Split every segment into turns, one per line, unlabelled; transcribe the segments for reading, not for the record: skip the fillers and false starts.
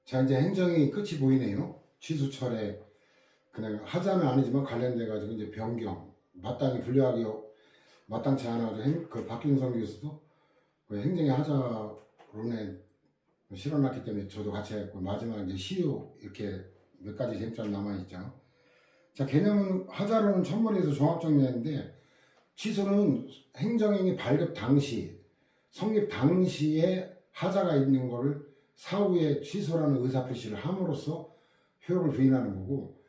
자, 이제 행정이 끝이 보이네요. 취소 철회 그냥 하자는 아니지만 관련돼 가지고 이제 변경 마땅히 분류하기 마땅치 않아 가지고 그 박균성 교수도 그 행정의 하자론에 실어놨기 때문에 저도 같이 했고, 마지막 이제 시효 이렇게 몇 가지 쟁점 남아 있죠. 자, 개념은 하자론은 첫머리에서 종합 정리했는데, 취소는 행정행위 발급 당시 성립 당시에 하자가 있는 거를 사후에 취소라는 의사표시를 함으로써 효력을 부인하는 거고,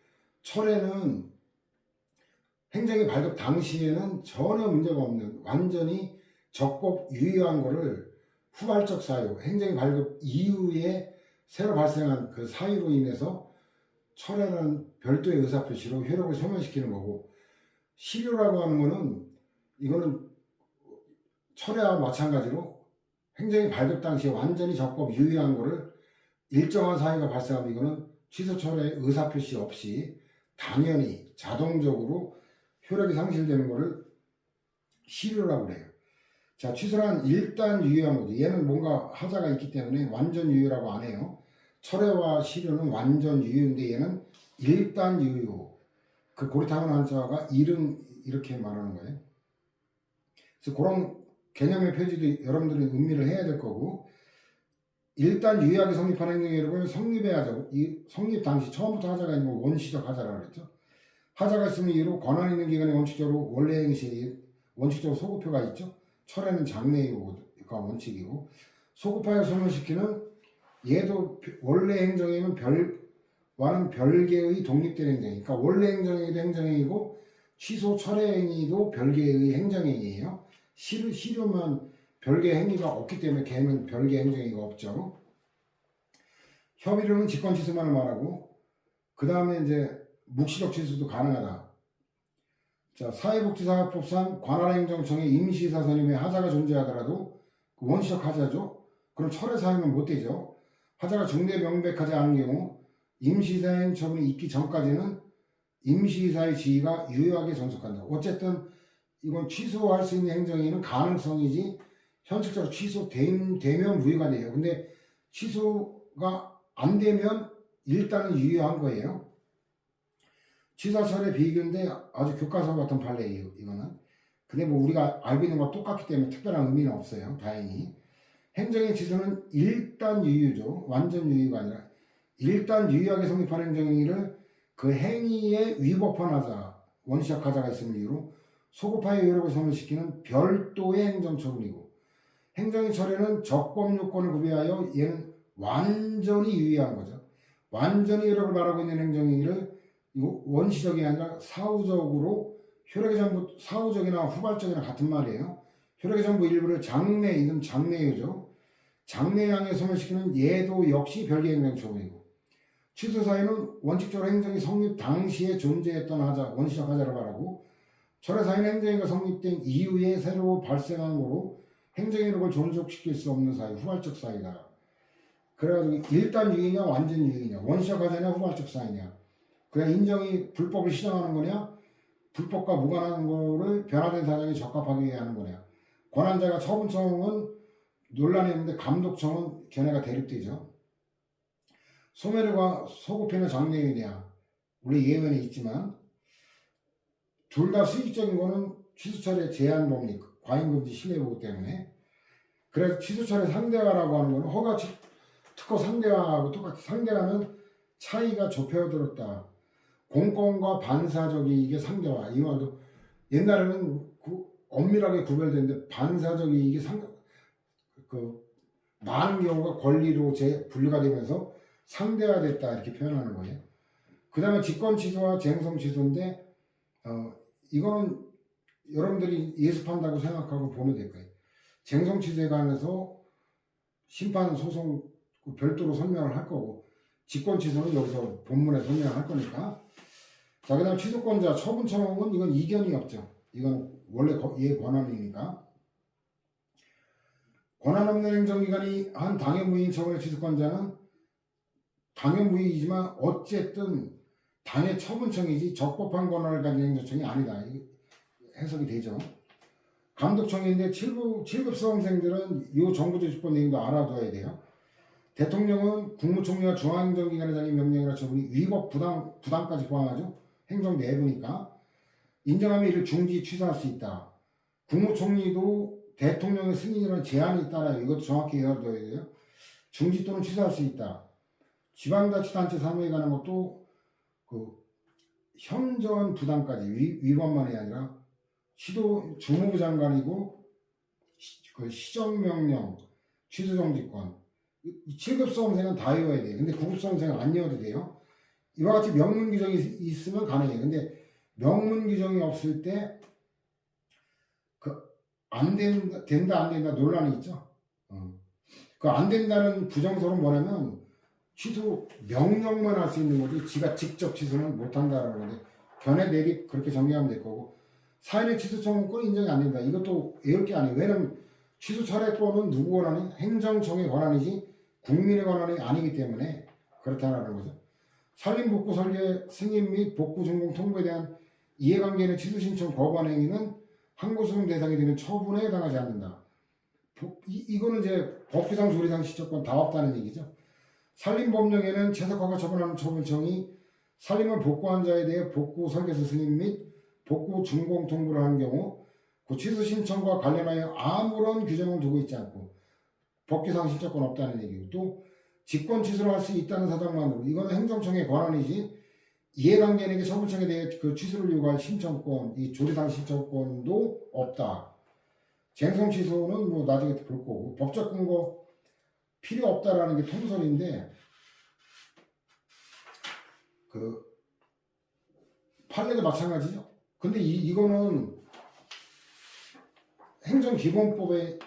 철회는 행정이 발급 당시에는 전혀 문제가 없는 완전히 적법 유효한 거를 후발적 사유, 행정이 발급 이후에 새로 발생한 그 사유로 인해서 철회는 별도의 의사표시로 효력을 소멸시키는 거고, 실효라고 하는 거는 이거는 철회와 마찬가지로 행정이 발급 당시에 완전히 적법 유효한 거를 일정한 사유가 발생하면 이거는 취소 철회 의사표시 없이 당연히 자동적으로 효력이 상실되는 거를 실효라고 그래요. 자, 취소란 일단 유효한 거죠. 얘는 뭔가 하자가 있기 때문에 완전 유효라고 안 해요. 철회와 실효는 완전 유효인데 얘는 일단 유효. 그 고리타분 한자가 일은 이렇게 말하는 거예요. 그래서 그런 개념의 표지도 여러분들이 음미를 해야 될 거고, 일단 유효하게 성립한 행정기록을 성립해야 하죠. 이 성립 당시 처음부터 하자가 있는 걸 원시적 하자라고 그랬죠. 하자가 있으면 이로 권한 있는 기간에 원칙적으로 원래 행시 원칙적으로 소급표가 있죠. 철회는 장래이고가 원칙이고, 소급하여 소멸시키는 얘도 원래 행정행위는 와는 별개의 독립된 행정행위. 그러니까 원래 행정행위도 행정행위고 취소 철회행위도 별개의 행정행위예요. 실효만 별개 행위가 없기 때문에 걔는 별개 행정행위가 없죠. 협의료는 직권 취소만을 말하고, 그 다음에 이제 묵시적 취소도 가능하다. 자, 사회복지사업법상 관할행정청의 임시이사 선임에 하자가 존재하더라도 그 원시적 하자죠. 그럼 철회 사유는 못 되죠. 하자가 중대 명백하지 않은 경우 임시이사의 처분이 있기 전까지는 임시이사의 지위가 유효하게 존속한다. 어쨌든 이건 취소할 수 있는 행정행위는 가능성이지 현실적으로 취소되면 무효가 돼요. 근데 취소가 안 되면 일단은 유효한 거예요. 취사철의 비교인데 아주 교과서 같은 판례예요, 이거는. 근데 뭐 우리가 알고 있는 거 똑같기 때문에 특별한 의미는 없어요, 다행히. 행정의 취소는 일단 유효죠. 완전 유효가 아니라 일단 유효하게 성립한 행정행위를 그 행위에 위법한 하자, 원시적 하자가 있음을 이유로 소급하여 효력을 소멸시키는 별도의 행정처분이고, 행정의 철회는 적법 요건을 구비하여 얘는 완전히 유효한 거죠. 완전히 효력을 말하고 있는 행정행위를 이거 원시적이 아니라 사후적으로 효력의 전부, 사후적이나 후발적이나 같은 말이에요. 효력의 전부 일부를 장래, 이건 장래유죠. 장래양에 소멸시키는 얘도 역시 별개 행정처분이고, 취소 사유는 원칙적으로 행정이 성립 당시에 존재했던 하자, 원시적 하자를 말하고, 철회 사유는 행정위가 성립된 이후에 새로 발생한 거로 행정기록을 존속시킬 수 없는 사유, 후발적 사유다. 그래가지고 일단 유의냐 완전 유의냐, 원시적 하자냐 후발적 사유냐, 그냥 인정이 불법을 시정하는 거냐, 불법과 무관한 거를 변화된 사정에 적합하기 위해 하는 거냐. 권한자가 처분청은 논란이 있는데 감독청은 견해가 대립되죠. 소멸과 소급회는 장래유냐, 원래 예외는 있지만 둘 다 수익적인 거는 취소철의 제한 범위, 과잉금지 신뢰 보호 때문에. 그래서 취소철의 상대화라고 하는 거는 허가 특허 상대화하고 똑같이, 상대화는 차이가 좁혀들었다. 공권과 반사적 이익의 상대화. 이 말도 옛날에는 엄밀하게 구별되는데 반사적 이익이 많은 경우가 권리로 분류가 되면서 상대화됐다 이렇게 표현하는 거예요. 그 다음에 직권 취소와 쟁송 취소인데 이거는 여러분들이 예습한다고 생각하고 보면 될 거예요. 쟁송 취소에 관해서 심판 소송 별도로 설명을 할 거고, 직권 취소는 여기서 본문에 설명을 할 거니까. 자, 그 다음 취소권자 처분청은 이건 이견이 없죠. 이건 원래 얘 권한이니까. 권한 없는 행정기관이 한 당해무이인 처분의 취소권자는 당해무이이지만 어쨌든 당해 처분청이지 적법한 권한을 가진 행정청이 아니다. 해석이 되죠. 감독청인데 7급 수험생들은 이 정부조직법 내용도 알아둬야 돼요. 대통령은 국무총리와 중앙행정기관장의 명령이나 처분이 위법 부당까지 포함하죠. 행정 내부니까 인정하면 이를 중지 취소할 수 있다. 국무총리도 대통령의 승인이라는 제한이 따라요. 이것도 정확히 이해해둬야 돼요. 중지 또는 취소할 수 있다. 지방자치단체 사무에 관한 것도 그 현전 부담까지 위반만이 아니라 시도 주무부 장관이고 그 시정명령, 취소정지권, 7급 수험생은 다 외워야 돼요. 근데 9급 수험생은 안 외워도 돼요. 이와 같이 명문 규정이 있으면 가능해요. 근데 명문 규정이 없을 때 안 된다 안 된다 논란이 있죠. 그 안 된다는 부정설은 뭐냐면 취소 명령만 할 수 있는 거지 지가 직접 취소는 못 한다라는 건데 견해 대립 그렇게 정리하면 될 거고 사인의 취소 청구권 인정이 안 된다. 이것도 외울 게 아니에요. 왜냐면 취소 철회권은 누구 권한이 행정청의 권한이지 국민의 권한이 아니기 때문에 그렇다는 거죠. 산림 복구 설계 승인 및 복구 준공 통보에 대한 이해관계는 취소 신청 거부한 행위는 항고소송 대상이 되는 처분에 해당하지 않는다. 이거는 이제 법규상 조리상 시적권 다 없다는 얘기죠. 산림법령에는 채석허가 처분하는 처분청이 산림을 복구한 자에 대해 복구 설계서 승인 및 복구 준공 통보를 하는 경우 그 취소 신청과 관련하여 아무런 규정을 두고 있지 않고 법규상 신청권 없다는 얘기고 또 직권 취소를 할 수 있다는 사정만으로 이거는 행정청의 권한이지 이해관계인에게 처분청에 대해 그 취소를 요구할 신청권, 이 조리상 신청권도 없다. 쟁송 취소는 뭐 나중에 볼 거고 법적 근거 필요 없다라는 게 통설인데 그 판례도 마찬가지죠. 근데 이거는 행정기본법에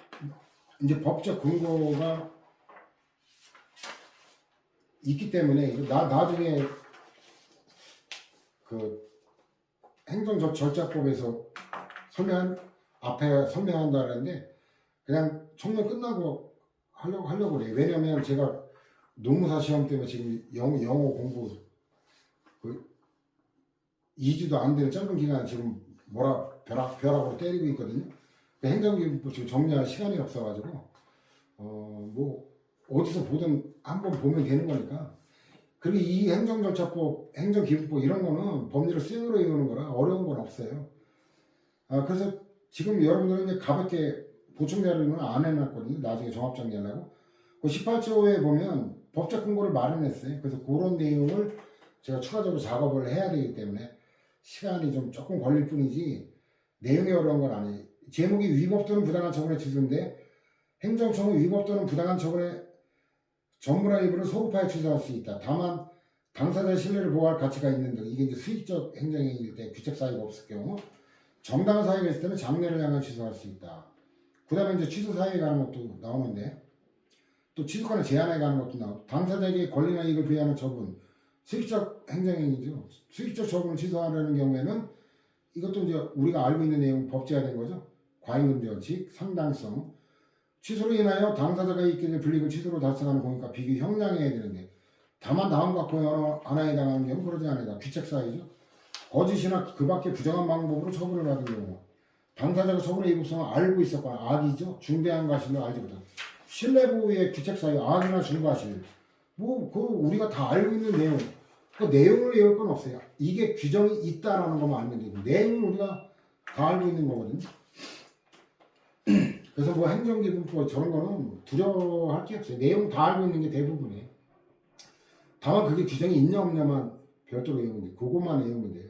이제 법적 근거가 있기 때문에 나중에 그 행정절차법에서 앞에 설명한다는데 그냥 총론 끝나고 하려고 그래요. 왜냐면 제가 농무사 시험 때문에 지금 영어 공부 그 2주도 안 되는 짧은 기간에 지금 벼락으로 때리고 있거든요. 행정기본법 지금 정리할 시간이 없어가지고 뭐 어디서 보든 한번 보면 되는 거니까. 그리고 이 행정절차법, 행정기본법 이런 거는 법률을 수행으로 외우는 거라 어려운 건 없어요. 그래서 지금 여러분들은 이제 가볍게 보충 자료는 안 해놨거든요. 나중에 종합 정리하려고. 그 18조에 보면 법적 근거를 마련했어요. 그래서 그런 내용을 제가 추가적으로 작업을 해야 되기 때문에 시간이 좀 조금 걸릴 뿐이지 내용이 어려운 건 아니에요. 제목이 위법 또는 부당한 처분의 취소인데 행정청은 위법 또는 부당한 처분의 전부나 일부를 소급하여 취소할 수 있다. 다만 당사자의 신뢰를 보호할 가치가 있는 등 이게 이제 수익적 행정행위일 때 귀책 사유가 없을 경우 정당한 사유가 있을 때는 장래를 향한 취소할 수 있다. 그 다음에 이제 취소 사유에 관한 것도 나오는데 또 취소권의 제한에 관한 것도 나오고 당사자에게 권리나 이익을 부여하는 처분 수익적 행정행위죠. 수익적 처분을 취소하려는 경우에는 이것도 이제 우리가 알고 있는 내용 법제화된 거죠. 과잉금전칙, 상당성 취소로 인하여 당사자가 있게 된 불이익을 취소로 달성하는 공익과 비교 형량해야 되는데 다만 다음과 하나에 해당하는 경우 그러지 않는다. 귀책 사유죠. 거짓이나 그 밖에 부정한 방법으로 처분을 받은 경우 당사자가 처분의 이국성을 알고 있었거나 악이죠. 중대한 과실로 알지 못한 신뢰보호의 귀책 사유 악이나 중과실 그 우리가 다 알고 있는 내용 그 내용을 외울 건 없어요. 이게 규정이 있다라는 것만 알면 되고 내용은 우리가 다 알고 있는 거거든요. 그래서 뭐 행정기본법 저런 거는 두려워할 게 없어요. 내용 다 알고 있는 게 대부분이에요. 다만 그게 규정이 있냐 없냐만 별도로 외우면 돼요. 그것만 외우면 돼요.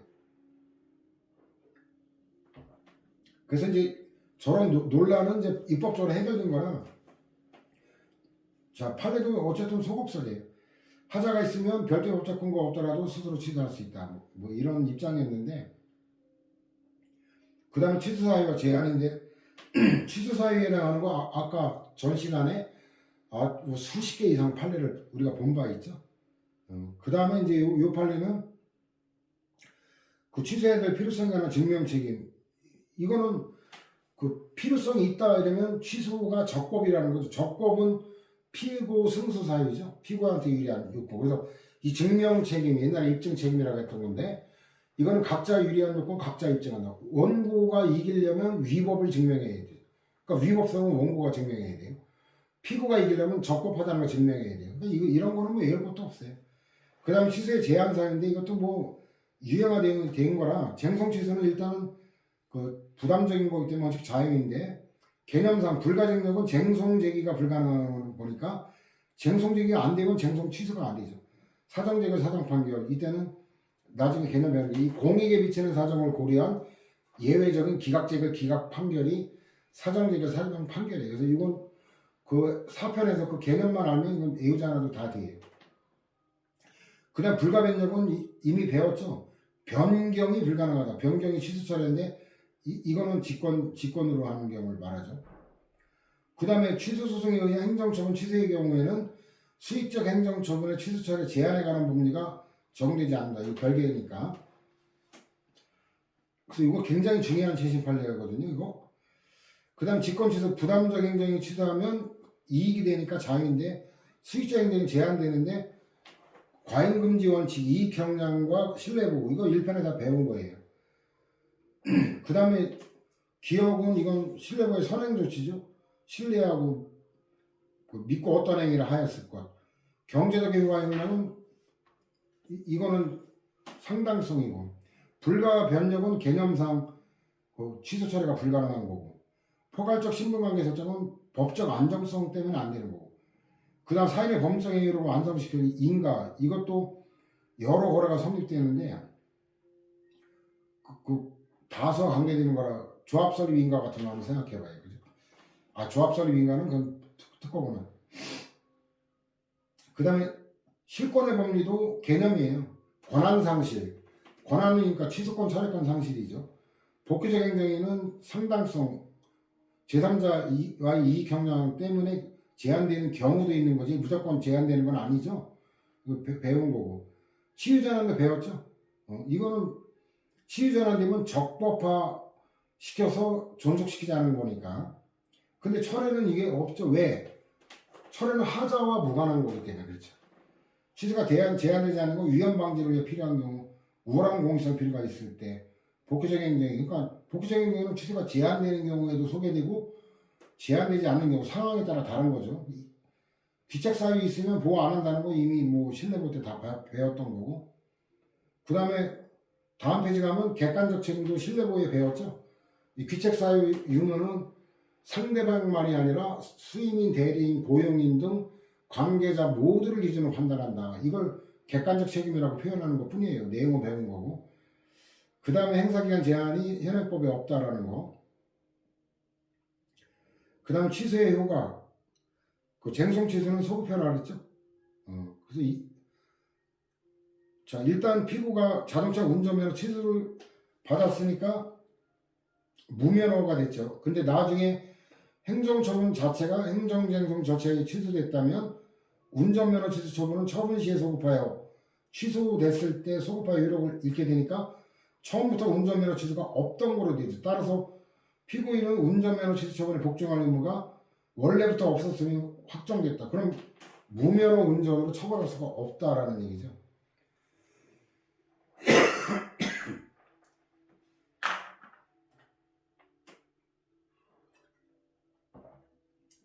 그래서 이제 저런 논란은 이제 입법적으로 해결된 거라 자 판례도 어쨌든 소급설이에요. 하자가 있으면 별도의 법적 근거 없더라도 스스로 취소할 수 있다. 뭐 이런 입장이었는데 그 다음에 취소 사유가 제한인데 취소 사유에 해당하는 거 아까 전 시간에 뭐 수십 개 이상 판례를 우리가 본 바 있죠. 그 다음에 이제 요 판례는 그 취소해야 될 필요성에 관한 증명 책임 이거는 그 필요성이 있다 이러면 취소가 적법이라는 거죠. 적법은 피고 승소 사유죠. 피고한테 유리한 요건. 그래서 이 증명 책임 옛날에 입증 책임이라고 했던 건데 이거는 각자 유리한 요건 각자 입증한다. 원고가 이기려면 위법을 증명해야 돼요. 그러니까 위법성은 원고가 증명해야 돼요. 피고가 이기려면 적법하다는 걸 증명해야 돼요. 그러니까 이런 거는 뭐 외울 것도 없어요. 그 다음에 취소의 제한 사항인데 이것도 뭐 유형화된 거라 쟁송 취소는 일단은 그 부담적인 거기 때문에 아직 자유인데 개념상 불가증력은 쟁송 제기가 불가능한 거니까 쟁송 제기가 안 되면 쟁송 취소가 안 되죠. 사정 제거 사정 판결 이때는 나중에 개념 배우는 이 공익에 비치는 사정을 고려한 예외적인 기각 제거 기각 판결이 사정 제거 사정 판결이에요. 그래서 이건 그 사편에서 그 개념만 알면 이건 외우지 않아도 다 돼요. 그 다음 불가변력은 이미 배웠죠. 변경이 불가능하다. 변경이 취소 처리인데 이거는 직권으로 하는 경우를 말하죠. 그 다음에 취소 소송에 의한 행정처분 취소의 경우에는 수익적 행정처분의 취소 처리 제한에 관한 법리가 적용되지 않는다. 이거 별개니까. 그래서 이거 굉장히 중요한 재심 판례거든요. 이거. 그 다음 직권 취소 부담적 행정이 취소하면 이익이 되니까 자유인데 수익적 행정이 제한되는데 과잉금지 원칙, 이익 경량과 신뢰보호 이거 1편에 다 배운 거예요. 그 다음에 기업은 이건 신뢰보호의 선행조치죠. 신뢰하고 믿고 어떤 행위를 하였을 것. 경제적 효과 행량은 이거는 상당성이고 불가 변력은 개념상 취소 처리가 불가능한 거고 포괄적 신분관계 설정은 법적 안정성 때문에 안 되는 거고 그 다음 사인의 범죄적 행위로 완성시킬 인가 이것도 여러 거래가 성립되는데 그 다수와 관계되는 거라 조합설립 인가 같은 거 한번 생각해 봐요. 그죠? 조합설립 인가는 그건 특허구나. 그 다음에 실권의 법리도 개념이에요. 권한상실. 권한이니까 취소권 차례권 상실이죠. 복귀적 행정에는 상당성, 제3자와의 이익 경량 때문에 제한되는 경우도 있는 거지 무조건 제한되는 건 아니죠. 이거 배운 거고. 치유전환도 배웠죠. 이거는 치유전환되면 적법화 시켜서 존속시키자는 거니까. 근데 철회는 이게 없죠. 왜? 철회는 하자와 무관한 거기 때문에 그렇죠. 취소가 제한되지 않은 건 위험 방지를 위해 필요한 경우, 우월한 공익성 필요가 있을 때, 복귀적 행정이 그러니까 복귀적 행정은 취소가 제한되는 경우에도 소개되고 제한되지 않는 경우 상황에 따라 다른 거죠. 귀책 사유가 있으면 보호 안 한다는 거 이미 뭐 신뢰보 때 다 배웠던 거고. 그 다음에 다음 페이지 가면 객관적 책임도 신뢰보호에 배웠죠. 이 귀책 사유 유무는 상대방만이 아니라 수임인, 대리인, 고용인 등 관계자 모두를 기준으로 판단한다. 이걸 객관적 책임이라고 표현하는 것 뿐이에요. 내용을 배운 거고. 그 다음에 행사기간 제한이 현행법에 없다라는 거. 그 다음에 취소의 효과. 그 쟁송 취소는 소급표라 그랬죠. 그래서 자, 일단 피고가 자동차 운전면허 취소를 받았으니까 무면허가 됐죠. 근데 나중에 행정처분 자체가 행정쟁송 절차에 취소됐다면 운전면허 취소 처분은 처분 시에 소급하여 취소됐을 때 소급하여 효력을 잃게 되니까 처음부터 운전면허 취소가 없던 거로 되죠. 따라서 피고인은 운전면허 취소 처분에 복종할 의무가 원래부터 없었으니 확정됐다. 그럼 무면허 운전으로 처벌할 수가 없다라는 얘기죠.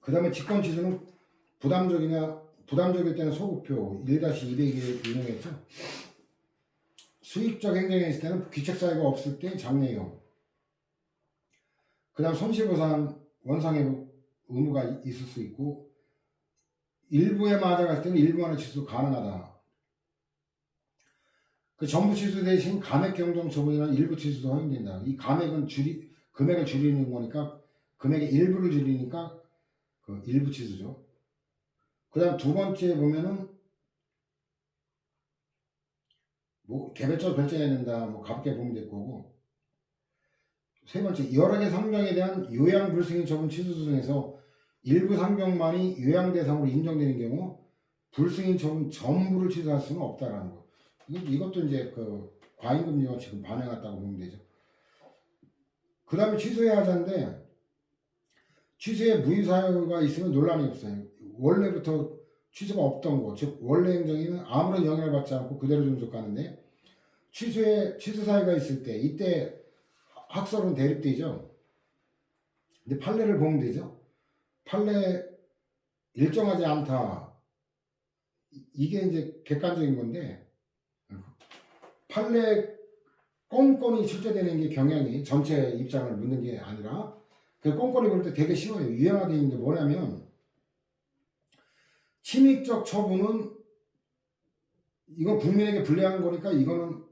그 다음에 직권 취소는 부담적일 때는 소급표 1-200일 인용했죠. 수익적 행정에 있을 때는 귀책 사유가 없을 때 장려용. 그 다음 손실보상 원상의 의무가 있을 수 있고 일부에 맞아갔을 때는 일부만의 취소 가능하다. 그 전부 취소 대신 감액 경정 처분이나 일부 취소도 허용된다. 이 감액은 금액을 줄이는 거니까 금액의 일부를 줄이니까 그 일부 취소죠. 그 다음 두 번째 보면은 뭐 개별적으로 결정해야 된다. 뭐 가볍게 보면 될 거고. 세 번째 여러 개 상병에 대한 요양 불승인 처분 취소 소송에서 일부 상병만이 요양 대상으로 인정되는 경우 불승인 처분 전부를 취소할 수는 없다라는 거. 이것도 이제 그 과잉금리와 지금 반영했다고 보면 되죠. 그 다음에 취소해야 하자인데 취소에 무효사유가 있으면 논란이 없어요. 원래부터 취소가 없던 거, 즉 원래 행정위는 아무런 영향을 받지 않고 그대로 존속하는데 취소 사유가 있을 때 이때 학설은 대립되죠. 근데 판례를 보면 되죠. 판례 일정하지 않다. 이게 이제 객관적인 건데 판례 꼼꼼히 출제되는 게 경향이 전체 입장을 묻는 게 아니라 그 꼼꼼히 볼 때 되게 쉬워요. 유형화되어 있는 게 뭐냐면 침입적 처분은 이건 국민에게 불리한 거니까 이거는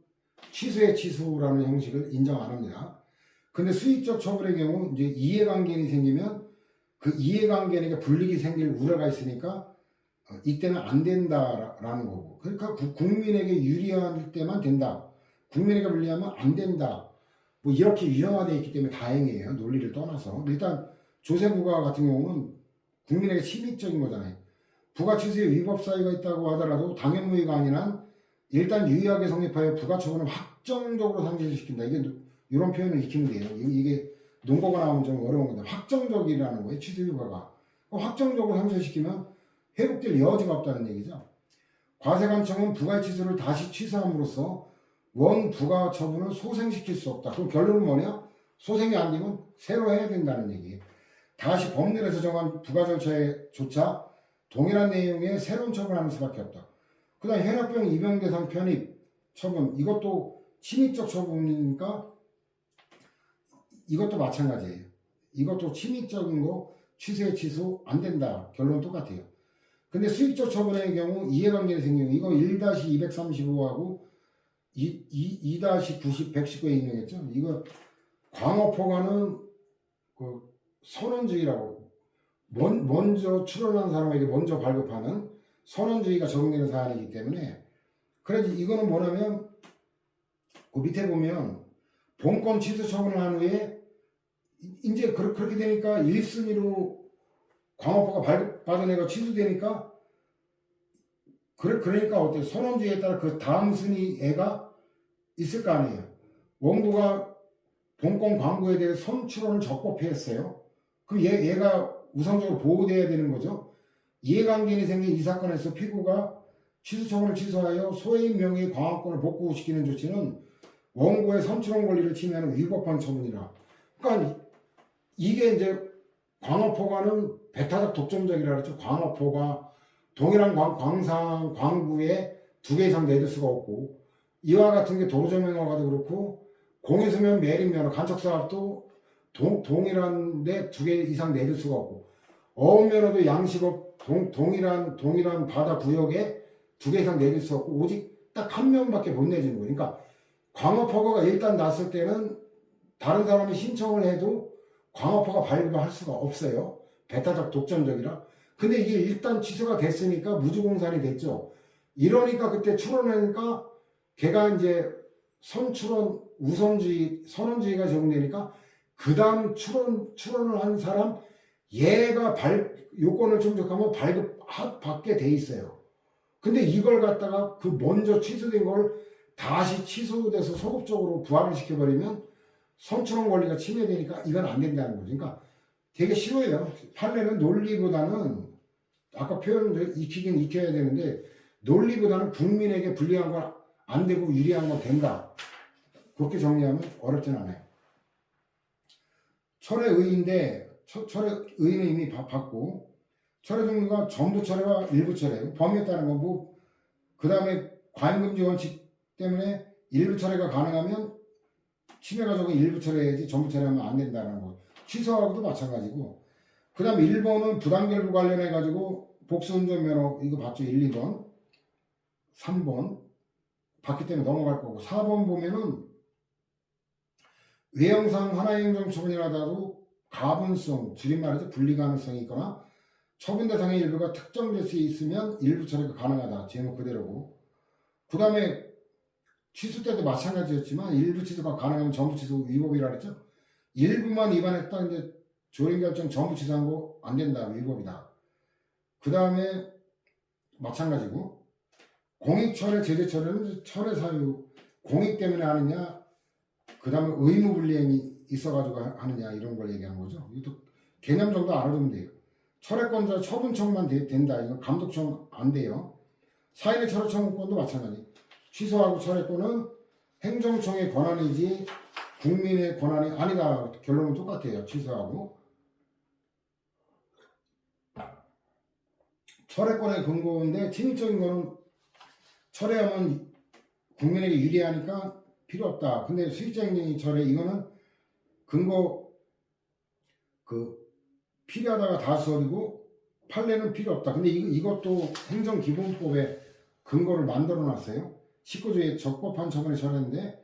취소의 취소라는 형식을 인정 안 합니다. 근데 수익적 처분의 경우 이제 이해관계인이 생기면 그 이해관계인에게 불이익이 생길 우려가 있으니까 이때는 안 된다라는 거고. 그러니까 국민에게 유리할 때만 된다. 국민에게 불리하면 안 된다. 뭐 이렇게 유형화되어 있기 때문에 다행이에요. 논리를 떠나서. 일단 조세부가 같은 경우는 국민에게 침입적인 거잖아요. 부가 취소에 위법 사유가 있다고 하더라도 당연무효가 아닌 한 일단 유의하게 성립하여 부가 처분을 확정적으로 상실시킨다. 이게 이런 표현을 익히면 돼요. 이게 논거가 나오면 좀 어려운 건데 확정적이라는 거예요. 취소 효과가. 확정적으로 상실시키면 회복될 여지가 없다는 얘기죠. 과세관청은 부가의 취소를 다시 취소함으로써 원 부가 처분을 소생시킬 수 없다. 그럼 결론은 뭐냐? 소생이 안 되면 새로 해야 된다는 얘기예요. 다시 법률에서 정한 부가 절차에조차 동일한 내용의 새로운 처분을 하는 수밖에 없다. 그 다음에 현역병 입영 대상 편입 처분, 이것도 침입적 처분이니까 이것도 마찬가지예요. 이것도 침입적인 거 취소에 취소 안 된다. 결론 똑같아요. 근데 수익적 처분의 경우 이해관계가 생기는 이거 1-235하고 2-90, 119에 인용했죠. 이거 광업허가는 그 선언주의라고 먼저 출원한 사람에게 먼저 발급하는 선언주의가 적용되는 사안이기 때문에 그래서 이거는 뭐냐면 그 밑에 보면 본권 취소 처분을 한 후에 이제 그렇게 되니까 1순위로 광업허가 발급받은 애가 취소되니까 그러니까 어때요? 선언주의에 따라 그 다음 순위 애가 있을 거 아니에요. 원고가 본권 광고에 대해 선출원을 적법했어요. 그럼 얘가 우선적으로 보호돼야 되는 거죠. 이해관계인이 생긴 이 사건에서 피고가 취소 처분을 취소하여 소해인 명의의 광업권을 복구시키는 조치는 원고의 선출원 권리를 침해하는 위법한 처분이라. 그러니까 이게 이제 광업허가는 배타적 독점적이라 그랬죠. 광업허가 동일한 광상 광구에 2개 이상 내줄 수가 없고 이와 같은 게 도로조명허가도 그렇고 공유수면 매립면허 간척사업도 동일한데 2개 이상 내줄 수가 없고 어업면허도 양식업 동일한 바다 구역에 2개 이상 내줄 수 없고 오직 딱 한 명밖에 못 내주는 거예요. 그러니까 광업허가가 일단 났을 때는 다른 사람이 신청을 해도 광업허가 발급을 할 수가 없어요. 배타적 독점적이라. 근데 이게 일단 취소가 됐으니까 무주공산이 됐죠. 이러니까 그때 출원하니까 걔가 이제 선출원 우선주의 선언주의가 적용되니까 그 다음 출원을 한 사람 얘가 요건을 충족하면 발급받게 돼 있어요. 근데 이걸 갖다가 그 먼저 취소된 걸 다시 취소돼서 소급적으로 부활을 시켜버리면 선출원 권리가 침해되니까 이건 안 된다는 거죠. 그러니까 되게 쉬워요. 판례는 논리보다는 아까 표현을 익히긴 익혀야 되는데 논리보다는 국민에게 불리한 건 안 되고 유리한 건 된다. 그렇게 정리하면 어렵진 않아요. 철회 의인데 철회 의인은 이미 받고 철회 종류가 전부 철회와 일부 철회 범위에 따른 거고 그 다음에 과잉금지 원칙 때문에 일부 철회가 가능하면 침해가 적은 일부 철회해야지 전부 철회하면 안 된다는 거. 취소하고도 마찬가지고 그 다음에 1번은 부당결부 관련해 가지고 복수운전면허 이거 봤죠. 1, 2번 3번 봤기 때문에 넘어갈 거고 4번 보면은 외형상 하나의 행정처분이라도 가분성 줄임말이죠. 분리 가능성이 있거나 처분 대상의 일부가 특정될 수 있으면 일부 처리가 가능하다. 제목 그대로고 그 다음에 취소 때도 마찬가지였지만 일부 취소가 가능하면 전부 취소 위법이라 그랬죠. 일부만 위반했다. 이제 조림결정 전부 취소한 거 안 된다. 위법이다. 그 다음에 마찬가지고 공익철회 제재철회는 철회 사유 공익 때문에 하느냐 그 다음에 의무불이행이 있어가지고 하느냐 이런 걸 얘기하는 거죠. 이것도 개념 정도 알아두면 돼요. 철회권자 처분청만 된다. 이건 감독청 안 돼요. 사인의 철회 청구권도 마찬가지. 취소하고 철회권은 행정청의 권한이지 국민의 권한이 아니다. 결론은 똑같아요. 취소하고. 철회권의 근거인데 timing적인 거는 철회하면 국민에게 유리하니까 필요 없다. 근데 수익적인 철회 이거는 근거 그 필요하다가 다수설이고 판례는 필요 없다. 근데 이것도 행정기본법에 근거를 만들어 놨어요. 19조에 적법한 처분이 처리했는데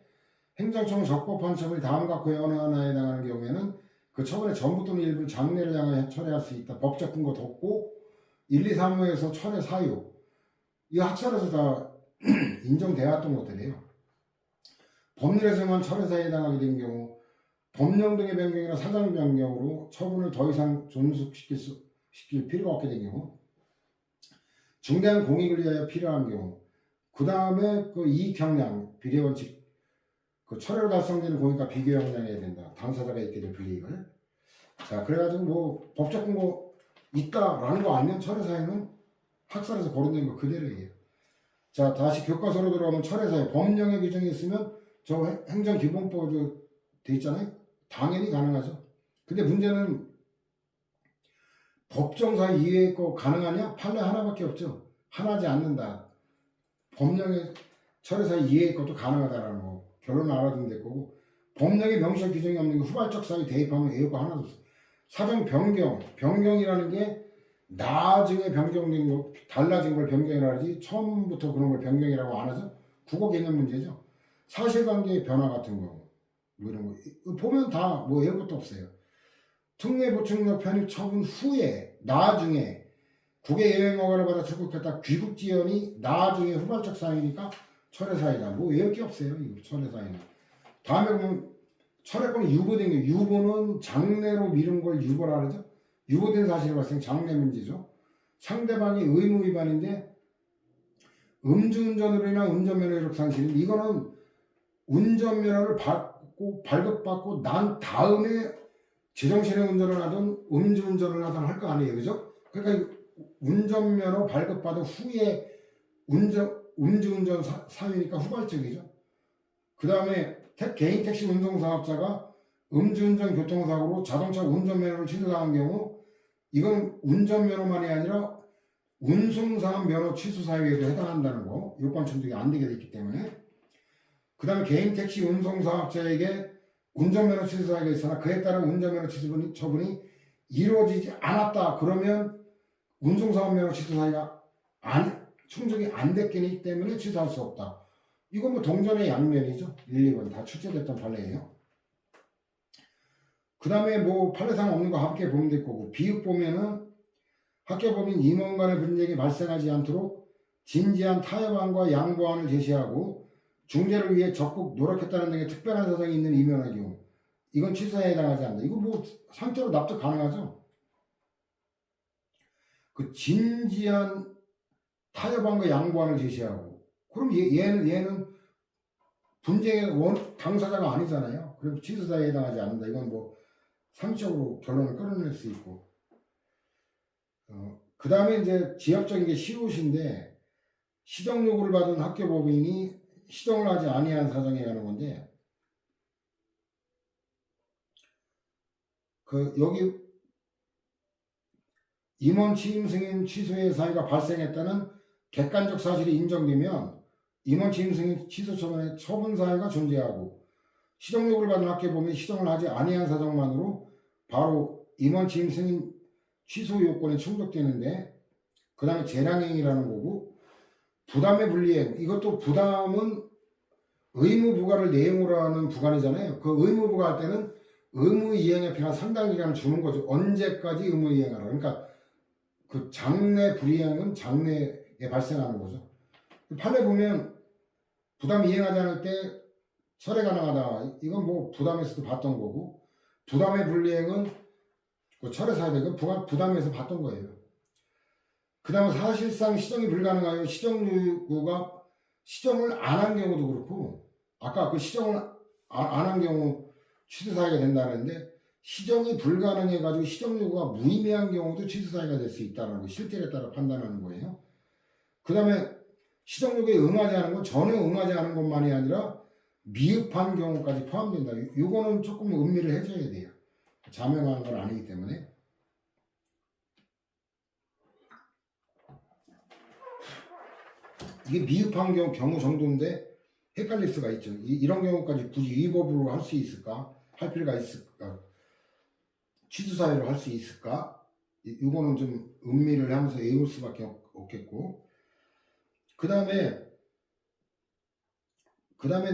행정처분 적법한 처분이 다음과 그 어느 하나에 해당하는 경우에는 그 처분의 전부 또는 일부 장래를 향해 철회할 수 있다. 법적 근거도 없고 1, 2, 3호에서 철회 사유 이 학설에서 다 인정되었던 것들이에요. 법률에서만 철회 사유에 해당하게 된 경우 법령 등의 변경이나 사정 변경으로 처분을 더 이상 존속시킬 필요가 없게 된 경우 중대한 공익을 위하여 필요한 경우 그 다음에 그 이익 형량 비례 원칙 그 철회로 달성되는 공익과 비교 형량해야 된다. 당사자가 있게 될 불이익을. 자 그래가지고 뭐 법적 근거 있다라는 거 알면 철회 사유는 학설에서 거론된 거 그대로예요. 자 다시 교과서로 들어오면 철회 사유 법령의 규정이 있으면 저 행정기본법도 돼 있잖아요. 당연히 가능하죠. 근데 문제는 법정사유 이외의 거 가능하냐? 판례 하나밖에 없죠. 하나지 않는다. 법령의 철회사유 이외의 것도 가능하다라는 거. 결론을 알아두면 될 거고 법령에 명시한 규정이 없는 거 후발적 사유 대입하면 외우고 하나도 없어. 사정 변경. 변경이라는 게 나중에 변경된 거 달라진 걸 변경이라 하지 처음부터 그런 걸 변경이라고 안 하죠. 국어 개념 문제죠. 사실관계의 변화 같은 거. 뭐 이런 거 보면 다 뭐 외울 것도 없어요. 특례 보충력 편입 처분 후에 나중에 국외 여행 허가를 받아 출국했다 귀국 지연이 나중에 후발적 사유니까 철회 사유다. 뭐 외울 게 없어요. 이 철회 사유는. 다음에 보면 철회권은 유보된 게 유보는 장래로 미룬 걸 유보라 그러죠. 유보된 사실을 발생 장래 문제죠. 상대방이 의무 위반인데 음주운전으로 인한 운전면허 이력 상실인데 이거는 운전면허를 받고 발급받고 난 다음에 제정신의 운전을 하든 음주운전을 하든 할 거 아니에요. 그죠? 그러니까 운전면허 발급받은 후에 음주운전 사유니까 후발적이죠. 그 다음에 개인 택시 운송사업자가 음주운전 교통사고로 자동차 운전면허를 취소당한 경우 이건 운전면허만이 아니라 운송사업 면허 취소 사유에도 해당한다는 거. 요건 충족이 안 되게 됐기 때문에 그 다음에 개인 택시 운송사업자에게 운전면허 취소 사유가 있으나 그에 따른 운전면허 취소 처분이 이루어지지 않았다. 그러면 운송사업면허 취소 사유가 충족이 안 됐기 때문에 취소할 수 없다. 이건 뭐 동전의 양면이죠. 1, 2번 다 출제됐던 판례예요. 그 다음에 뭐 판례상 없는 거 합계 보면 될 거고 비읍 보면은 학계법인 임원 간의 분쟁이 발생하지 않도록 진지한 타협안과 양보안을 제시하고 중재를 위해 적극 노력했다는 등의 특별한 사정이 있는 임원의 경우 이건 취소에 해당하지 않는다. 이거 뭐 상태로 납득 가능하죠. 그 진지한 타협안과 양보안을 제시하고 그럼 얘는 분쟁의 당사자가 아니잖아요. 그럼 취소사에 해당하지 않는다. 이건 뭐 상식적으로 결론을 끌어낼 수 있고 그 다음에 이제 지역적인 게 시옷인데 시정 요구를 받은 학교법인이 시정을 하지 아니한 사정에 관한 건데 그 여기 임원 취임 승인 취소의 사유가 발생했다는 객관적 사실이 인정되면 임원 취임 승인 취소 처분의 처분 사유가 존재하고 시정 요구를 받은 학교법인이 시정을 하지 아니한 사정만으로 바로 임원 취임 승인 취소 요건에 충족되는데 그 다음에 재량행위라는 거고 부담의 불이행 이것도 부담은 의무 부과를 내용으로 하는 부관이잖아요. 그 의무 부과할 때는 의무 이행에 필요한 상당 기간을 주는 거죠. 언제까지 의무 이행하라. 그러니까 그 장래 불이행은 장래에 발생하는 거죠. 판례 보면 부담 이행하지 않을 때 철회 가능하다. 이건 뭐 부담에서도 봤던 거고 부담의 불이행은 그 철회 사유가 부담에서 봤던 거예요. 그 다음에 사실상 시정이 불가능하여 시정 요구가 시정을 안 한 경우도 그렇고 아까 그 시정을 안 한 경우 취소 사유가 된다는데 시정이 불가능해가지고 시정 요구가 무의미한 경우도 취소 사유가 될 수 있다는 거 실제에 따라 판단하는 거예요. 그 다음에 시정 요구에 응하지 않은 건 전혀 응하지 않은 것만이 아니라 미흡한 경우까지 포함된다. 요거는 조금 음미를 해줘야 돼요. 자명한 건 아니기 때문에. 이게 미흡한 경우 정도인데 헷갈릴 수가 있죠. 이런 경우까지 굳이 위법으로 할 수 있을까? 할 필요가 있을까? 취소 사유로 할 수 있을까? 이거는 좀 음미를 하면서 외울 수밖에 없겠고, 그 다음에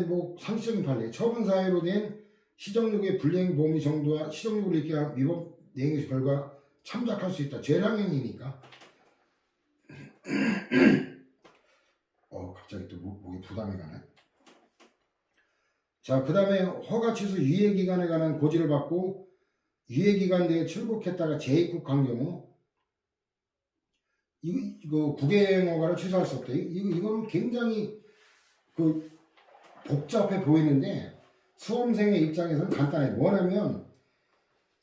뭐 상식적인 판례, 처분 사유로 된 시정육의 불이행 범위 정도와 시정육을 일으켜 위법 내용의 결과 참작할 수 있다. 죄량행위니까. 갑자기 또 목에 부담이 가네. 자, 그 다음에 허가 취소 유예기간에 관한 고지를 받고 유예기간 내에 출국했다가 재입국한 경우 이거 국외여행 허가를 취소할 수 없다. 이거는 굉장히 복잡해 보이는데 수험생의 입장에서는 간단해. 뭐냐면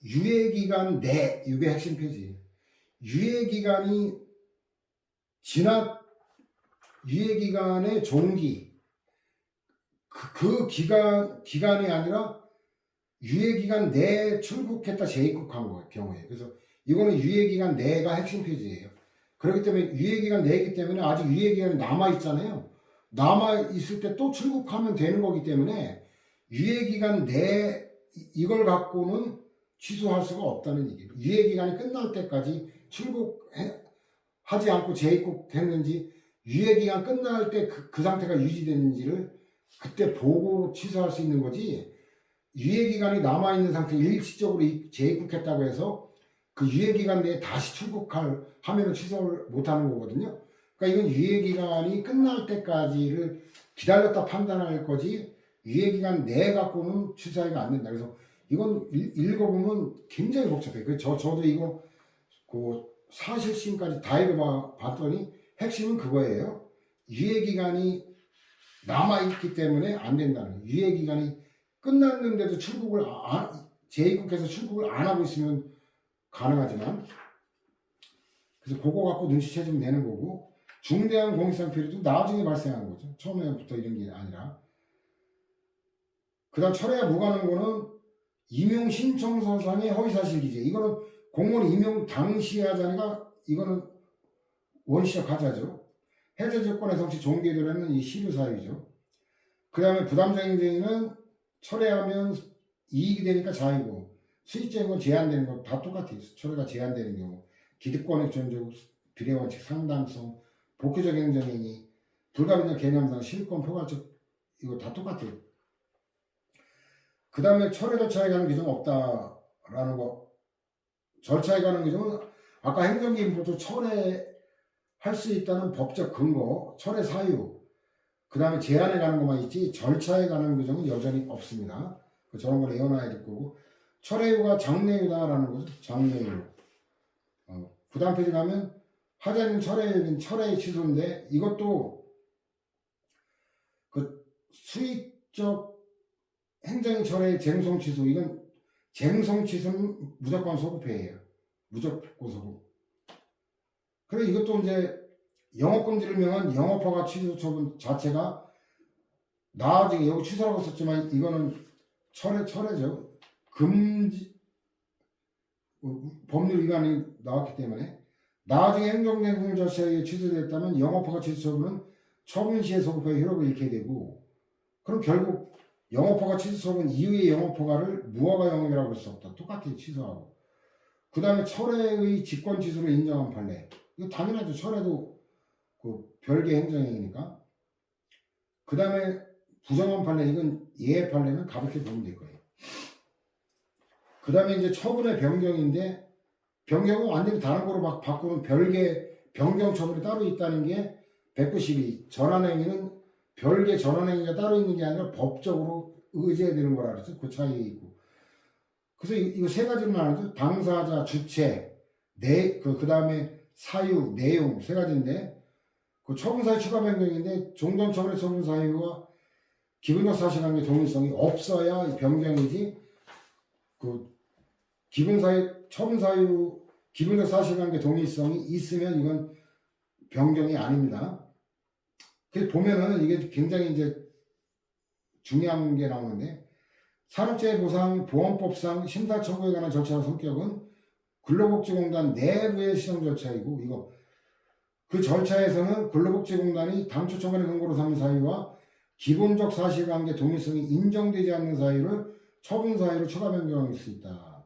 유예기간 내, 이게 핵심 표지. 유예기간이 유예기간의 종기, 그 기간이 아니라 유예기간 내에 출국했다 재입국한 경우에. 그래서 이거는 유예기간 내가 핵심 표지예요. 그렇기 때문에 유예기간 내이기 때문에 아직 유예기간이 남아있잖아요. 남아있을 때 또 출국하면 되는 거기 때문에 유예기간 내 이걸 갖고는 취소할 수가 없다는 얘기예요. 유예기간이 끝날 때까지 출국하지 않고 재입국했는지 유예기간 끝날 때 그 상태가 유지됐는지를 그때 보고 취소할 수 있는 거지, 유예기간이 남아있는 상태 일시적으로 재입국했다고 해서 그 유예기간 내에 다시 하면은 취소를 못하는 거거든요. 그러니까 이건 유예기간이 끝날 때까지를 기다렸다 판단할 거지 유예기간 내에 갖고는 취소가 안 된다. 그래서 이건 읽어보면 굉장히 복잡해요. 저도 이거 사실심까지 다 읽어봤더니 핵심은 그거예요. 유예기간이 남아있기 때문에 안 된다는 거예요. 유예기간이 끝났는데도 재입국해서 출국을 안 하고 있으면 가능하지만, 그래서 그거 갖고 눈치채주면 되는 거고, 중대한 공익상 피해도 나중에 발생하는 거죠. 처음에부터 이런 게 아니라. 그 다음 철회와 무관한 거는 임용 신청서상의 허위사실 기재. 이거는 공무원 임용 당시 하자니까 이거는 원시적 하자죠. 해제 조건의 성취 종계되려는 이 시류 사유죠. 그 다음에 부담자 행정은 철회하면 이익이 되니까 자유고, 수익적인 건 제한되는 거 다 똑같아요. 철회가 제한되는 경우, 기득권의 존중, 비례원칙, 상당성, 복귀적 행정행위, 불가분의 개념상, 실권, 포괄적, 이거 다 똑같아요. 그 다음에 철회 절차에 관한 규정은 없다라는 거. 절차에 관한 규정은 아까 행정기임법도 철회할 수 있다는 법적 근거, 철회 사유, 그 다음에 제한에 관한 것만 있지 절차에 관한 규정은 여전히 없습니다. 저런 걸 외워놔야 될 거고, 철회유가 장래유다라는 거죠. 장래유. 그 다음 페이지 가면 하자는 철회유는 철회의 취소인데, 이것도 수익적 행정의 철회의 쟁송 취소, 이건 쟁송 취소는 무조건 소급해예요. 무조건 소급. 그래서 이것도 이제 영업금지를 명한 영업허가 취소 처분 자체가 나중에 여기 취소라고 썼지만 이거는 철회죠. 금지 법률 위반이 나왔기 때문에 나중에 행정행정 절차에 취소됐다면 영업허가 취소 처분은 처분 시에 소급해 효력을 잃게 되고, 그럼 결국 영업허가 취소 처분 이후의 영업허가를 무허가 영업이라고 할 수 없다. 똑같이 취소하고. 그 다음에 철회의 직권 취소로 인정한 판례. 이거 당연하죠. 철회도 별개 행정행위니까. 그 다음에 부정한 판례, 이건 예외 판례는 가볍게 보면 될 거예요. 그 다음에 이제 처분의 변경인데, 변경은 완전히 다른 거로 바꾸는 별개 변경 처분이 따로 있다는 게 192. 전환행위는 별개 전환행위가 따로 있는 게 아니라 법적으로 의제해야 되는 거라 그랬죠. 그 차이에 있고. 그래서 이거 세 가지만 하죠. 당사자, 주체, 그 다음에 사유, 내용 세 가지인데, 그 처분사유 추가 변경인데 종전처분의 처분사유와 기본적 사실관계 동일성이 없어야 변경이지, 처분사유 기본적 사실관계 동일성이 있으면 이건 변경이 아닙니다. 그래서 보면은 이게 굉장히 이제 중요한 게 나오는데, 산업재해 보상 보험법상 심사청구에 관한 절차와 성격은 근로복지공단 내부의 시정 절차이고, 이거 그 절차에서는 근로복지공단이 당초 처분의 근거로 삼은 사유와 기본적 사실관계 동일성이 인정되지 않는 사유를 처분 사유로 추가 변경할 수 있다.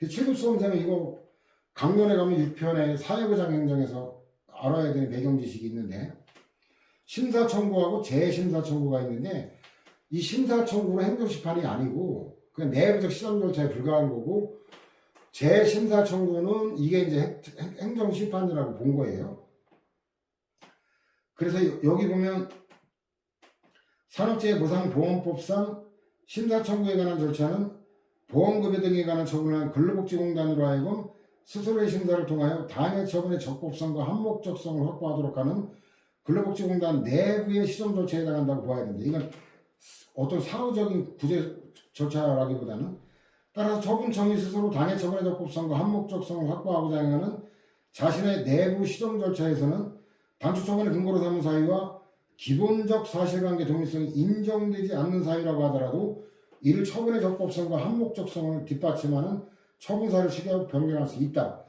7급 수험생은 이거 강론에 가면 6편에 사회부장 행정에서 알아야 되는 배경 지식이 있는데, 심사 청구하고 재심사 청구가 있는데, 이 심사 청구는 행정심판이 아니고 그냥 내부적 시정 절차에 불과한 거고, 재심사 청구는 이게 이제 행정심판이라고 본 거예요. 그래서 여기 보면 산업재해보상보험법상 심사 청구에 관한 절차는 보험급여 등에 관한 처분을 한 근로복지공단으로 하여금 스스로의 심사를 통하여 당해 처분의 적법성과 한목적성을 확보하도록 하는 근로복지공단 내부의 시정 절차에 해당한다고 보아야 됩니다. 이건 어떤 사후적인 구제 절차라기보다는, 따라서 처분청이 스스로 당해 처분의 적법성과 한목적성을 확보하고자 하는 자신의 내부 시정 절차에서는 당초 처분의 근거로 삼은 사유와 기본적 사실관계 동일성이 인정되지 않는 사유라고 하더라도 이를 처분의 적법성과 한목적성을 뒷받침하는 처분 사유를 추가하고 변경할 수 있다.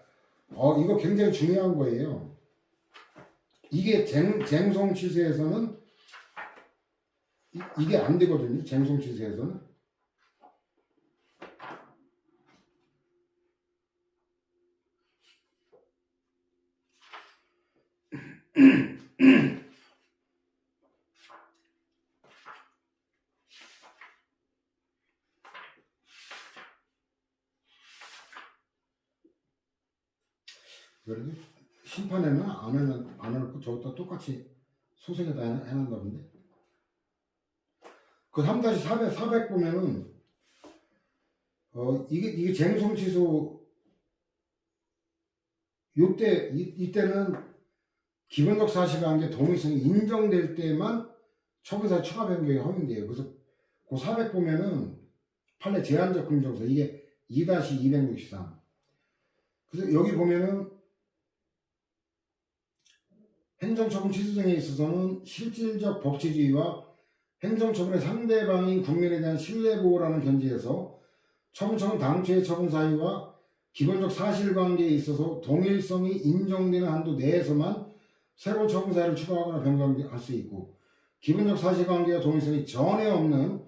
이거 굉장히 중요한 거예요. 이게 쟁송 취소에서는 이게 안 되거든요. 쟁송 취소에서는. 그래도 심판에는 안 해놓고 저것도 똑같이 소송에다 해놓는다 본데. 그 3-400 보면은 이게 쟁송 취소 이때는 기본적 사실관계 동일성이 인정될 때만 처분사유 추가 변경이 허용돼요. 그래서 그 400 보면은 판례 제한적 긍정서 이게 2-263. 그래서 여기 보면은 행정처분 취소 등에 있어서는 실질적 법치주의와 행정처분의 상대방인 국민에 대한 신뢰보호라는 견지에서 처분청은 당초의 처분 사유와 기본적 사실관계에 있어서 동일성이 인정되는 한도 내에서만 새로운 처분 사유를 추가하거나 변경할 수 있고, 기본적 사실관계와 동일성이 전혀 없는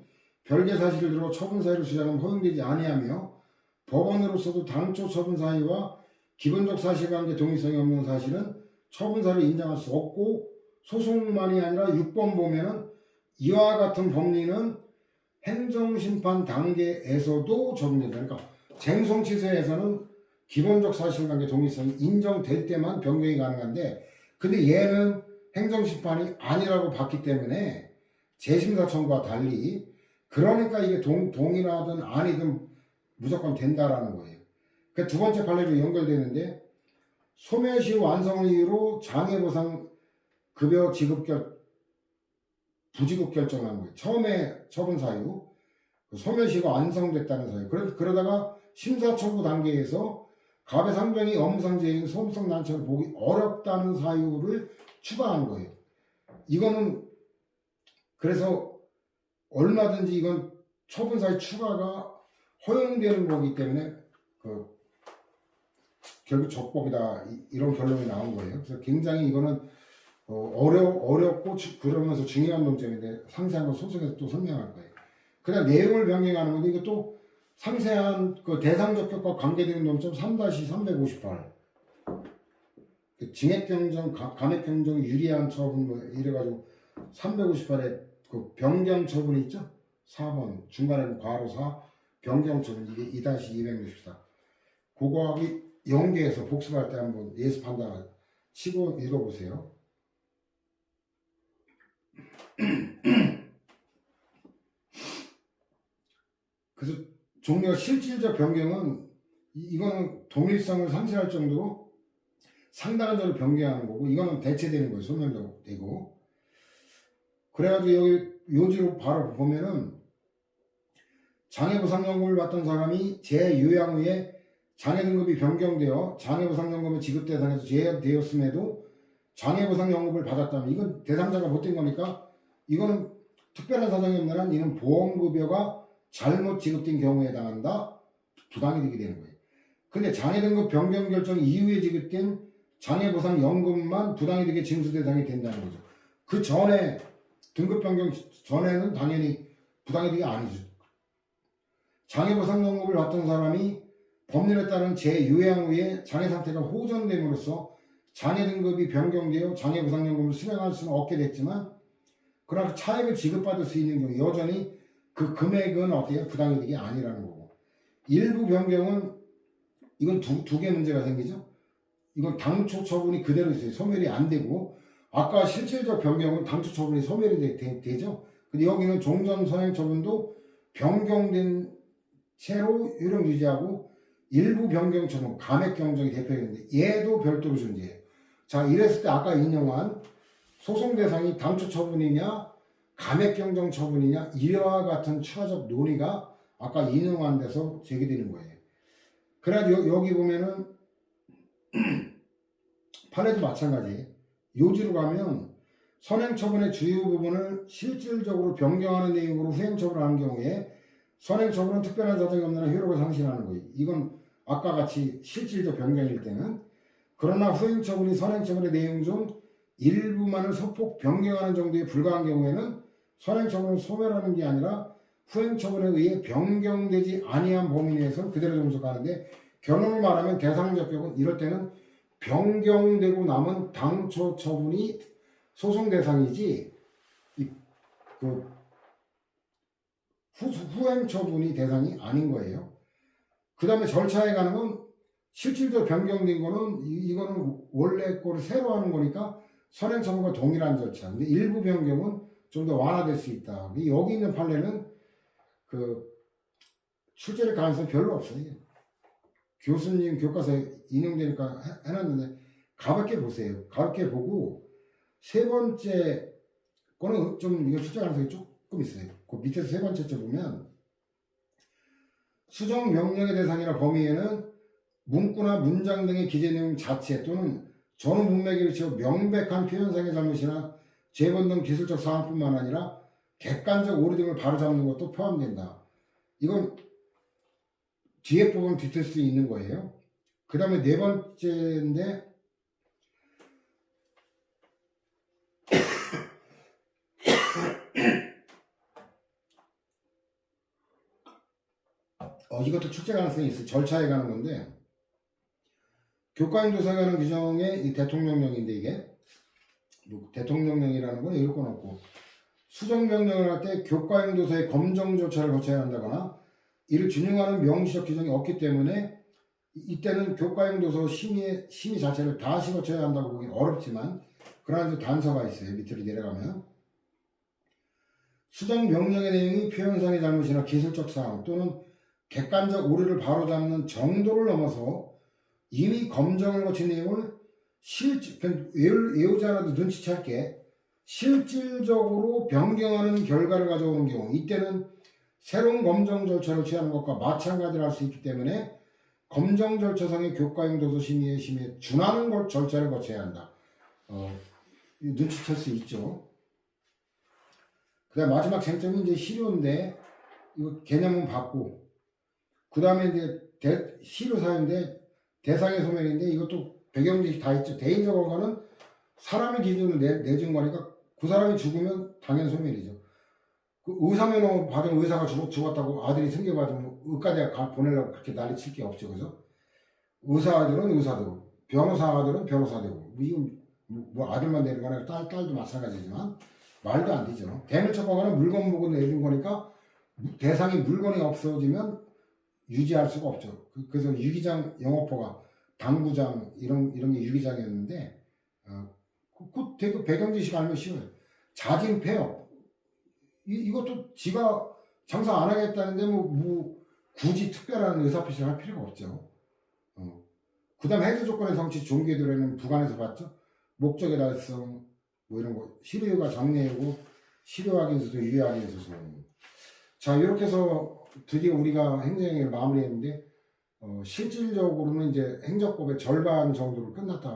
별개 사실을 들어 처분 사유를 주장하면 허용되지 아니하며, 법원으로서도 당초 처분 사유와 기본적 사실관계 동일성이 없는 사실은 처분사를 인정할 수 없고, 소송만이 아니라 6번 보면은 이와 같은 법리는 행정심판 단계에서도 적용된다. 그러니까 쟁송 취소에서는 기본적 사실관계 동일성이 인정될 때만 변경이 가능한데, 근데 얘는 행정심판이 아니라고 봤기 때문에 재심사 청구와 달리, 그러니까 이게 동일하든 아니든 무조건 된다라는 거예요. 그 두 번째 판례로 연결되는데, 소멸시 완성을 이유로 장애보상 급여 부지급 결정한 거예요. 처음에 처분 사유, 소멸시가 완성됐다는 사유. 그러다가 심사 청구 단계에서 갑의 상병이 업무상재해인 소음성 난청을 보기 어렵다는 사유를 추가한 거예요. 이거는 그래서 얼마든지 이건 처분 사유 추가가 허용되는 거기 때문에 결국 적법이다, 이런 결론이 나온 거예요. 그래서 굉장히 이거는 어렵고 그러면서 중요한 논점인데, 상세한 건 소송에서 또 설명할 거예요. 그냥 내용을 변경하는 건데, 이것도 상세한 그 대상적 효과 관계되는 논점 3-358 증액경정, 감액경정 유리한 처분 뭐 이래가지고 358에 그 변경 처분이 있죠. 4번 중간에 괄호 4 변경 처분, 이게 2-264. 그거하고 연계해서 복습할 때 한번 예습한다 치고 읽어보세요. 그래서 종류가 실질적 변경은 이거는 동일성을 상실할 정도로 상당한 점을 변경하는 거고, 이거는 대체되는 거예요. 소멸되고. 그래가지고 여기 요지로 바로 보면은 장애보상연금을 받던 사람이 재요양 후에 장애등급이 변경되어 장애보상연금의 지급 대상에서 제외되었음에도 장애보상연금을 받았다면, 이건 대상자가 못된 거니까 이거는 특별한 사정이 없는 한 이는 보험급여가 잘못 지급된 경우에 해당한다, 부당이 되게 되는 거예요. 근데 장애등급 변경 결정 이후에 지급된 장애보상연금만 부당이득의 징수 대상이 된다는 거죠. 그 전에 등급 변경 전에는 당연히 부당이득이 아니죠. 장애보상연금을 받던 사람이 법률에 따른 제6항 후에 장애 상태가 호전됨으로써 장애 등급이 변경되어 장애보상연금을 수령할 수는 없게 됐지만, 그러나 차액을 지급받을 수 있는 경우 여전히 그 금액은 어때요? 부당이득이 아니라는 거고. 일부 변경은 이건 두 개 문제가 생기죠. 이건 당초 처분이 그대로 있어요. 소멸이 안 되고, 아까 실질적 변경은 당초 처분이 소멸이 되죠. 근데 여기는 종전 선행 처분도 변경된 채로 유령 유지하고 일부 변경 처분, 감액 경정이 대표적인데 얘도 별도로 존재해요. 자, 이랬을 때 아까 인용한 소송 대상이 당초 처분이냐 감액 경정 처분이냐 이와 같은 추가적 논의가 아까 인용한 데서 제기되는 거예요. 그래서 여기 보면은 판례도 마찬가지예요. 요지로 가면 선행처분의 주요 부분을 실질적으로 변경하는 내용으로 후행처분을 하는 경우에 선행처분은 특별한 사정이 없는 한 효력을 상실하는 거예요. 이건 아까 같이 실질적 변경일 때는. 그러나 후행처분이 선행처분의 내용 중 일부만을 소폭 변경하는 정도에 불과한 경우에는 선행처분을 소멸하는 게 아니라 후행처분에 의해 변경되지 아니한 범위 내에서 그대로 종속하는데, 결론을 말하면 대상적 경우 이럴 때는 변경되고 남은 당초 처분이 소송 대상이지 후행 처분이 대상이 아닌 거예요. 그 다음에 절차에 가는 건 실질적으로 변경된 거는 이거는 원래 거를 새로 하는 거니까 선행 처분과 동일한 절차. 근데 일부 변경은 좀 더 완화될 수 있다. 여기 있는 판례는 출제될 가능성이 별로 없어요. 교수님 교과서에 인용되니까 해놨는데 가볍게 보세요. 가볍게 보고 세 번째 거는 좀 이거 출제 가능성이 조금 있어요. 그 밑에서 세 번째 쪽 보면 수정 명령의 대상이나 범위에는 문구나 문장 등의 기재 내용 자체 또는 전후 문맥에 비추어 명백한 표현상의 잘못이나 재본 등 기술적 사항뿐만 아니라 객관적 오류 등을 바로잡는 것도 포함된다. 이건 뒤에 부분 뒤틀 수 있는 거예요. 그 다음에 네 번째인데 이것도 출제 가능성이 있어요. 절차에 관한 건데 교과인도서에 관한 규정의 이 대통령령인데 이게 대통령령이라는 건 읽을 건 없고, 수정명령을 할 때 교과인도서의 검정 절차를 거쳐야 한다거나 이를 준용하는 명시적 규정이 없기 때문에 이때는 교과인도서 심의 자체를 다시 거쳐야 한다고 보기 어렵지만, 그러나 단서가 있어요. 밑으로 내려가면 수정명령의 내용이 표현상의 잘못이나 기술적 사항 또는 객관적 오류를 바로잡는 정도를 넘어서 이미 검정을 거친 내용을 외우지 않아도 눈치챌게 실질적으로 변경하는 결과를 가져오는 경우, 이때는 새로운 검정 절차를 취하는 것과 마찬가지로 할 수 있기 때문에 검정 절차상의 교과용 도서 심의에 준하는 절차를 거쳐야 한다. 눈치챌 수 있죠. 그 다음 마지막 쟁점이 이제 실효인데 이거 개념은 받고, 그 다음에 이제 실효 사유인데 대상의 소멸인데 이것도 배경지식 다 있죠. 대인적 허가는 사람의 기준으로 내준 거니까 그 사람이 죽으면 당연히 소멸이죠. 그 의사면허 받은 의사가 죽었다고 아들이 승계받으면 의과대학 보내려고 그렇게 난리 칠 게 없죠. 그죠? 의사들은 의사되고 변호사들은 변호사되고 이건 뭐 아들만 내는 거나 딸도 마찬가지지만 말도 안 되죠. 대물적 허가는 물건 보고 내준 거니까 대상이 물건이 없어지면 유지할 수가 없죠. 그래서 유기장 영업허가 당구장 이런 게 유기장이었는데 그 배경지식 알면 쉬워요. 자진 폐업 이것도 지가 장사 안 하겠다는데 뭐 굳이 특별한 의사표시를 할 필요가 없죠. 그 다음 해제 조건의 성취 종교들에는 부관에서 봤죠. 목적의 달성 뭐 이런 거 실효가 정례이고 실효 확인 소송 유효 확인 소송. 자, 이렇게 해서 드디어 우리가 행정행위를 마무리했는데 실질적으로는 이제 행정법의 절반 정도로 끝났다,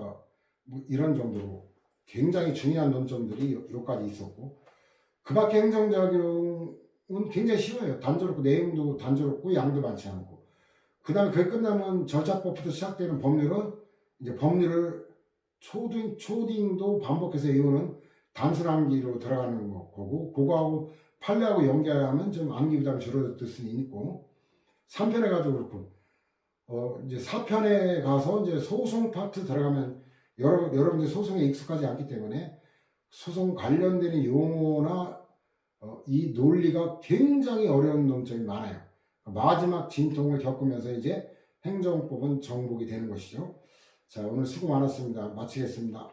뭐 이런 정도로 굉장히 중요한 논점들이 여기까지 있었고, 그 밖에 행정작용은 굉장히 쉬워요. 단조롭고 내용도 단조롭고 양도 많지 않고, 그 다음에 그게 끝나면 절차법부터 시작되는 법률은 이제 법률을 초딩도 반복해서 외우는 단순 암기로 들어가는 거고, 그거하고 판례하고 연계하면 좀 암기 부담이 줄어들 수 있고, 3편에 가지고 그렇고, 이제 4편에 가서 이제 소송 파트 들어가면 여러분들 소송에 익숙하지 않기 때문에 소송 관련되는 용어나 이 논리가 굉장히 어려운 논점이 많아요. 마지막 진통을 겪으면서 이제 행정법은 정복이 되는 것이죠. 자, 오늘 수고 많았습니다. 마치겠습니다.